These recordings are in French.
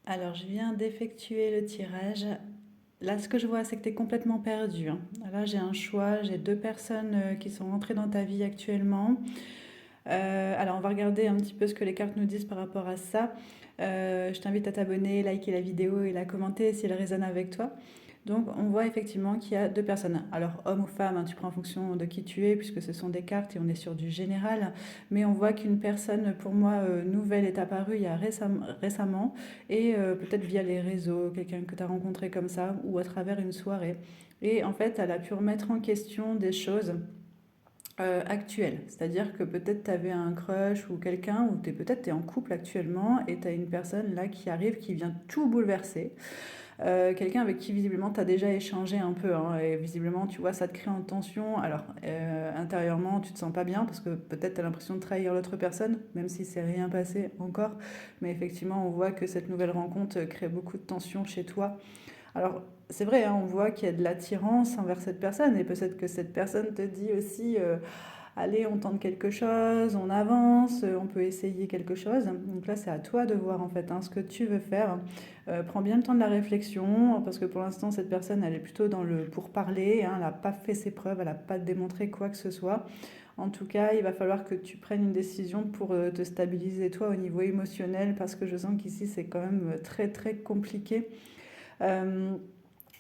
Alors, je viens d'effectuer le tirage. Là, ce que je vois, c'est que tu es complètement perdu, hein. Là, j'ai un choix, j'ai deux personnes qui sont rentrées dans ta vie actuellement. Alors, on va regarder un petit peu ce que les cartes nous disent par rapport à ça. Je t'invite à t'abonner, liker la vidéo et la commenter si elle résonne avec toi. Donc, on voit effectivement qu'il y a deux personnes. Alors, homme ou femme, hein, tu prends en fonction de qui tu es, puisque ce sont des cartes et on est sur du général. Mais on voit qu'une personne, pour moi, nouvelle est apparue il y a récemment, et peut-être via les réseaux, quelqu'un que tu as rencontré comme ça, ou à travers une soirée. Et en fait, elle a pu remettre en question des choses actuelle. C'est-à-dire que peut-être tu avais un crush ou quelqu'un, ou peut-être tu es en couple actuellement et tu as une personne là qui arrive, qui vient tout bouleverser. Quelqu'un avec qui visiblement tu as déjà échangé un peu, hein, et visiblement tu vois ça te crée en tension. Alors intérieurement tu te sens pas bien parce que peut-être tu as l'impression de trahir l'autre personne, même si c'est rien passé encore. Mais effectivement on voit que cette nouvelle rencontre crée beaucoup de tension chez toi. Alors, c'est vrai, hein, on voit qu'il y a de l'attirance envers cette personne et peut-être que cette personne te dit aussi, allez, on tente quelque chose, on avance, on peut essayer quelque chose. Donc là, c'est à toi de voir en fait, hein, ce que tu veux faire. Prends bien le temps de la réflexion parce que pour l'instant, cette personne, elle est plutôt dans le pourparler, hein, elle n'a pas fait ses preuves, elle n'a pas démontré quoi que ce soit. En tout cas, il va falloir que tu prennes une décision pour te stabiliser toi au niveau émotionnel parce que je sens qu'ici, c'est quand même très très compliqué. Euh,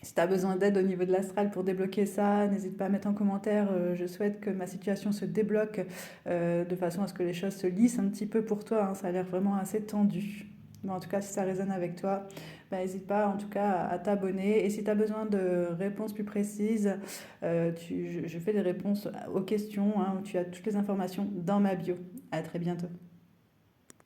Si tu as besoin d'aide au niveau de l'astral pour débloquer ça, n'hésite pas à mettre en commentaire. Je souhaite que ma situation se débloque de façon à ce que les choses se lissent un petit peu pour toi, hein. Ça a l'air vraiment assez tendu. Mais en tout cas, si ça résonne avec toi, bah, n'hésite pas en tout cas à t'abonner. Et si tu as besoin de réponses plus précises, je fais des réponses aux questions, hein, où tu as toutes les informations dans ma bio. À très bientôt.